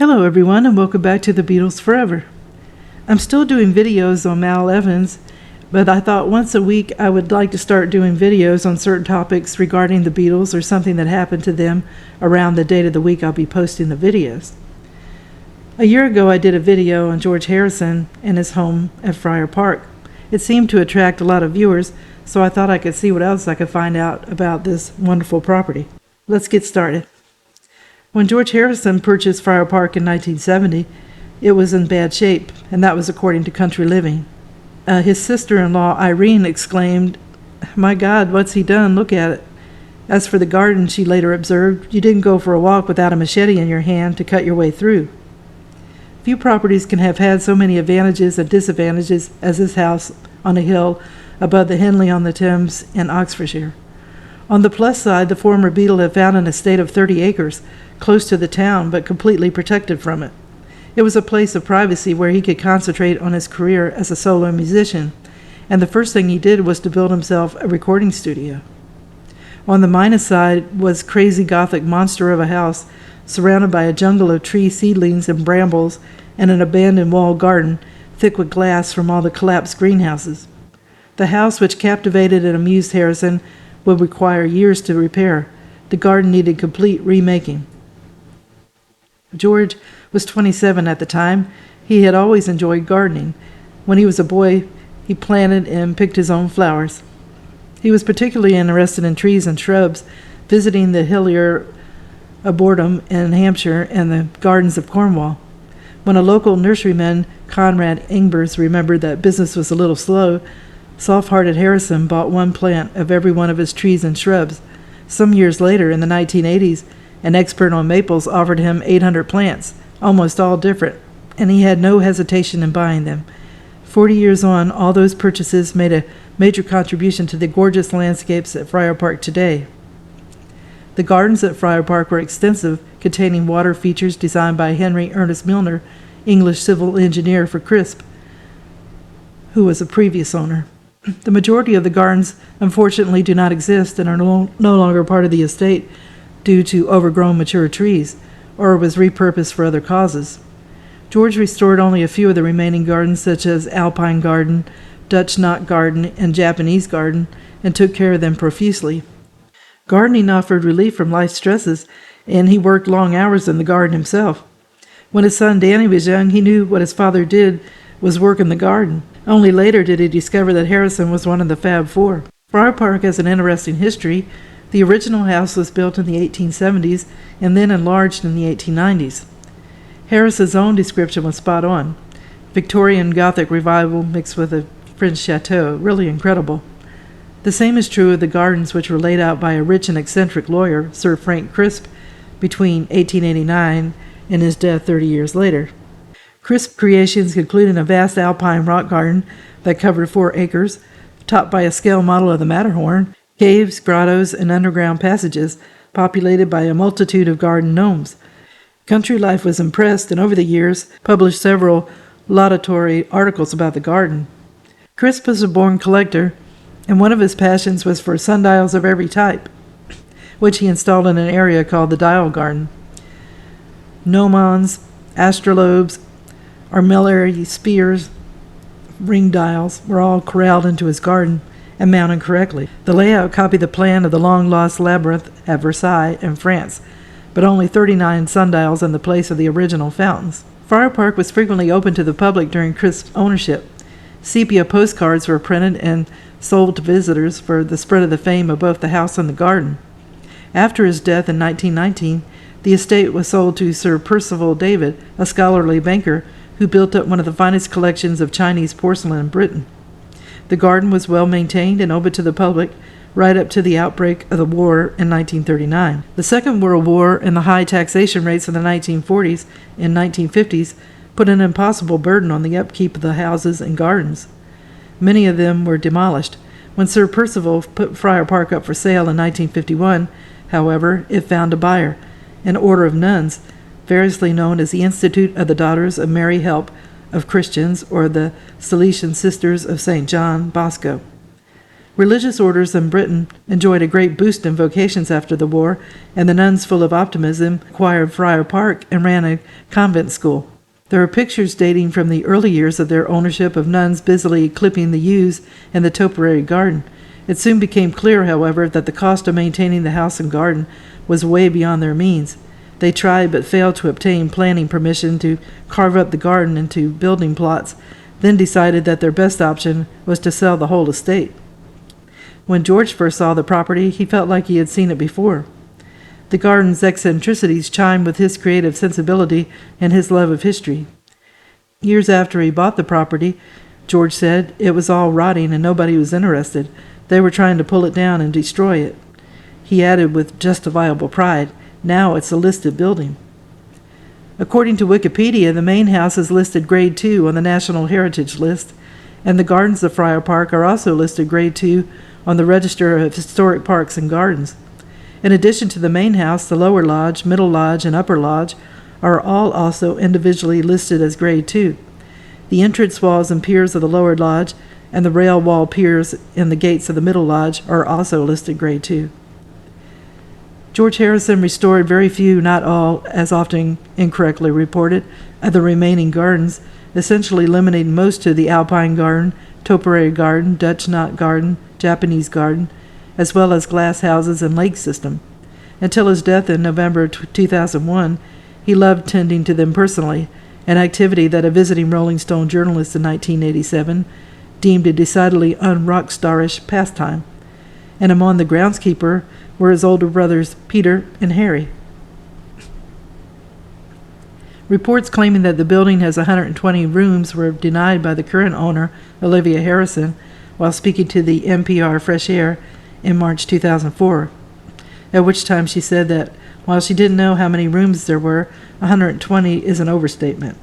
Hello everyone and welcome back to the Beatles Forever. I'm still doing videos on Mal Evans, but I thought once a week I would like to start doing videos on certain topics regarding the Beatles or something that happened to them around the date of the week I'll be posting the videos. A year ago I did a video on George Harrison and his home at Friar Park. It seemed to attract a lot of viewers, so I thought I could see what else I could find out about this wonderful property. Let's get started. When George Harrison purchased Friar Park in 1970, it was in bad shape, and that was according to Country Living. His sister-in-law, Irene, exclaimed, "My God, what's he done? Look at it." As for the garden, she later observed, "You didn't go for a walk without a machete in your hand to cut your way through." Few properties can have had so many advantages and disadvantages as this house on a hill above the Henley-on-the-Thames in Oxfordshire. On the plus side, the former Beatle had found an estate of 30 acres, close to the town but completely protected from it. It was a place of privacy where he could concentrate on his career as a solo musician, and the first thing he did was to build himself a recording studio. On the minus side was crazy Gothic monster of a house surrounded by a jungle of tree seedlings and brambles and an abandoned walled garden thick with glass from all the collapsed greenhouses. The house, which captivated and amused Harrison, would require years to repair. The garden needed complete remaking. George was 27 at the time. He had always enjoyed gardening. When he was a boy, he planted and picked his own flowers. He was particularly interested in trees and shrubs, visiting the Hillier Arboretum in Hampshire and the gardens of Cornwall. When a local nurseryman, Conrad Ingers, remembered that business was a little slow, soft-hearted Harrison bought one plant of every one of his trees and shrubs. Some years later, in the 1980s, an expert on maples offered him 800 plants, almost all different, and he had no hesitation in buying them. 40 years on, all those purchases made a major contribution to the gorgeous landscapes at Friar Park today. The gardens at Friar Park were extensive, containing water features designed by Henry Ernest Milner, English civil engineer for Crisp, who was a previous owner. The majority of the gardens, unfortunately, do not exist and are no longer part of the estate due to overgrown mature trees, or was repurposed for other causes. George restored only a few of the remaining gardens, such as Alpine Garden, Dutch Knot Garden, and Japanese Garden, and took care of them profusely. Gardening offered relief from life stresses, and he worked long hours in the garden himself. When his son Danny was young, he knew what his father did was work in the garden. Only later did he discover that Harrison was one of the Fab Four. Friar Park has an interesting history. The original house was built in the 1870s and then enlarged in the 1890s. Harrison's own description was spot on. Victorian Gothic revival mixed with a French chateau. Really incredible. The same is true of the gardens, which were laid out by a rich and eccentric lawyer, Sir Frank Crisp, between 1889 and his death 30 years later. Crisp creations included a vast alpine rock garden that covered 4 acres, topped by a scale model of the Matterhorn, caves, grottos, and underground passages populated by a multitude of garden gnomes. Country Life was impressed and over the years published several laudatory articles about the garden. Crisp was a born collector, and one of his passions was for sundials of every type, which he installed in an area called the Dial Garden. Gnomons, astrolabes, armillary spears, ring dials were all corralled into his garden and mounted correctly. The layout copied the plan of the long-lost labyrinth at Versailles in France, but only 39 sundials in the place of the original fountains. Friar Park was frequently open to the public during Crisp's ownership. Sepia postcards were printed and sold to visitors for the spread of the fame of both the house and the garden. After his death in 1919, the estate was sold to Sir Percival David, a scholarly banker who built up one of the finest collections of Chinese porcelain in Britain. The garden was well maintained and open to the public right up to the outbreak of the war in 1939. The Second World War and the high taxation rates of the 1940s and 1950s put an impossible burden on the upkeep of the houses and gardens. Many of them were demolished. When Sir Percival put Friar Park up for sale in 1951, however, it found a buyer, an order of nuns, variously known as the Institute of the Daughters of Mary Help of Christians or the Salesian Sisters of St. John Bosco. Religious orders in Britain enjoyed a great boost in vocations after the war, and the nuns, full of optimism, acquired Friar Park and ran a convent school. There are pictures dating from the early years of their ownership of nuns busily clipping the yews in the topiary garden. It soon became clear, however, that the cost of maintaining the house and garden was way beyond their means. They tried but failed to obtain planning permission to carve up the garden into building plots, then decided that their best option was to sell the whole estate. When George first saw the property, he felt like he had seen it before. The garden's eccentricities chimed with his creative sensibility and his love of history. Years after he bought the property, George said it was all rotting and nobody was interested. They were trying to pull it down and destroy it. He added with justifiable pride, "Now it's a listed building." According to Wikipedia, the main house is listed Grade 2 on the National Heritage List, and the gardens of Friar Park are also listed Grade 2 on the Register of Historic Parks and Gardens. In addition to the main house, the lower lodge, middle lodge, and upper lodge are all also individually listed as Grade 2. The entrance walls and piers of the lower lodge and the rail wall piers in the gates of the middle lodge are also listed Grade 2. George Harrison restored very few, not all, as often incorrectly reported, of the remaining gardens, essentially limiting most to the Alpine Garden, Topiary Garden, Dutch Knot Garden, Japanese Garden, as well as glass houses and lake system. Until his death in November 2001, he loved tending to them personally, an activity that a visiting Rolling Stone journalist in 1987 deemed a decidedly un-rock-starish pastime. And among the groundskeeper were his older brothers Peter and Harry. Reports claiming that the building has 120 rooms were denied by the current owner, Olivia Harrison, while speaking to the NPR Fresh Air in March 2004, at which time she said that while she didn't know how many rooms there were, 120 is an overstatement.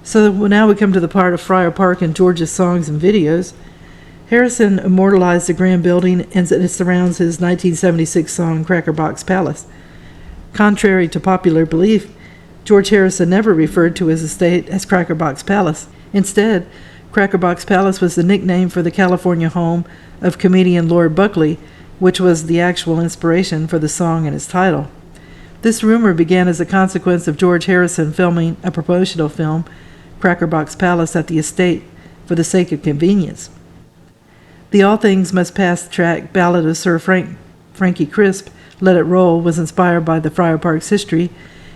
So now we come to the part of Friar Park and George's songs and videos. Harrison immortalized the grand building and it surrounds his 1976 song Cracker Box Palace. Contrary to popular belief, George Harrison never referred to his estate as Cracker Box Palace. Instead, Cracker Box Palace was the nickname for the California home of comedian Lord Buckley, which was the actual inspiration for the song and its title. This rumor began as a consequence of George Harrison filming a promotional film, Cracker Box Palace, at the estate for the sake of convenience. The All Things Must Pass track Ballad of Sir Frankie Crisp, Let It Roll, was inspired by the Friar Park's history,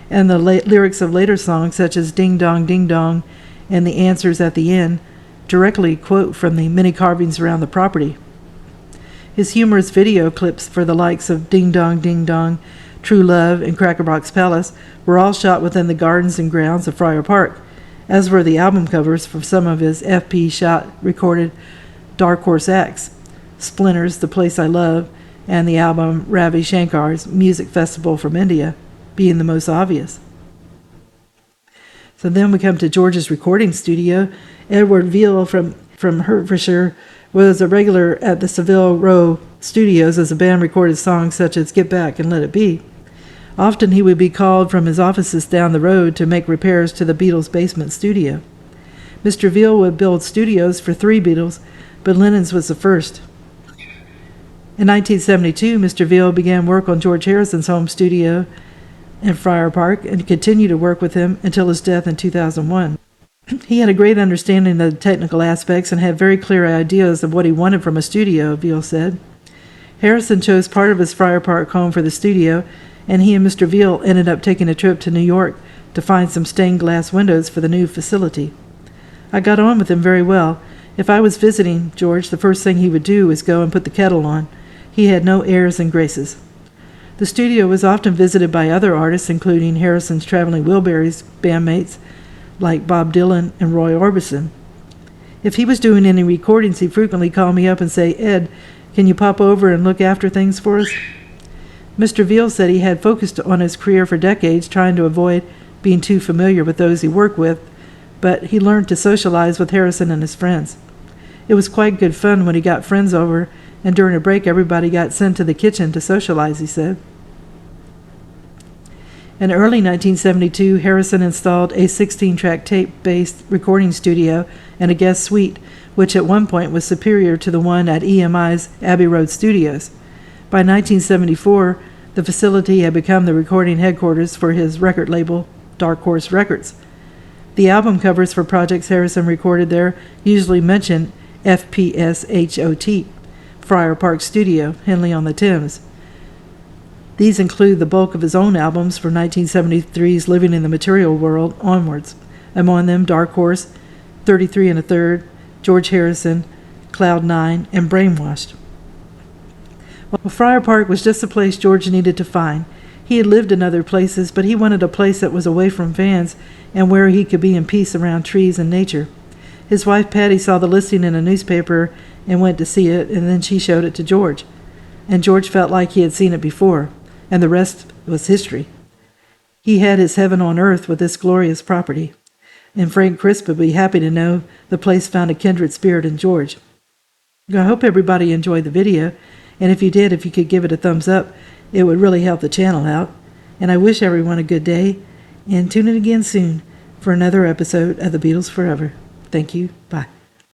and the lyrics of later songs such as Ding Dong Ding Dong and The Answers at the End directly quote from the many carvings around the property. His humorous video clips for the likes of Ding Dong Ding Dong, True Love, and Cracker Box Palace were all shot within the gardens and grounds of Friar Park, as were the album covers for some of his FP shot recorded Dark Horse acts, Splinters, The Place I Love, and the album Ravi Shankar's Music Festival from India being the most obvious. So then we come to George's recording studio. Edward Veal from Hertfordshire was a regular at the Savile Row studios as the band recorded songs such as Get Back and Let It Be. Often he would be called from his offices down the road to make repairs to the Beatles' basement studio. Mr. Veal would build studios for 3 Beatles, but Lennon's was the first. In 1972, Mr. Veal began work on George Harrison's home studio in Friar Park and continued to work with him until his death in 2001. He had a great understanding of the technical aspects and had very clear ideas of what he wanted from a studio, Veal said. Harrison chose part of his Friar Park home for the studio, and he and Mr. Veal ended up taking a trip to New York to find some stained glass windows for the new facility. I got on with him very well. If I was visiting George, the first thing he would do was go and put the kettle on. He had no airs and graces. The studio was often visited by other artists, including Harrison's Traveling Wilburys bandmates like Bob Dylan and Roy Orbison. If he was doing any recordings, he frequently called me up and say, "Ed, can you pop over and look after things for us?" Mr. Veal said he had focused on his career for decades, trying to avoid being too familiar with those he worked with, but he learned to socialize with Harrison and his friends. It was quite good fun when he got friends over, and during a break everybody got sent to the kitchen to socialize, he said. In early 1972, Harrison installed a 16-track tape-based recording studio and a guest suite, which at one point was superior to the one at EMI's Abbey Road Studios. By 1974, the facility had become the recording headquarters for his record label, Dark Horse Records. The album covers for projects Harrison recorded there usually mention FPSHOT, Friar Park Studio, Henley-on-the-Thames. These include the bulk of his own albums from 1973's Living in the Material World onwards, among them Dark Horse, 33 1/3, George Harrison, Cloud 9, and Brainwashed. Well, Friar Park was just the place George needed to find. He had lived in other places, but he wanted a place that was away from fans and where he could be in peace around trees and nature. His wife Patty saw the listing in a newspaper and went to see it, and then she showed it to George. And George felt like he had seen it before, and the rest was history. He had his heaven on earth with this glorious property, and Frank Crisp would be happy to know the place found a kindred spirit in George. I hope everybody enjoyed the video, and if you did, if you could give it a thumbs up, it would really help the channel out. And I wish everyone a good day, and tune in again soon for another episode of The Beatles Forever. Thank you. Bye.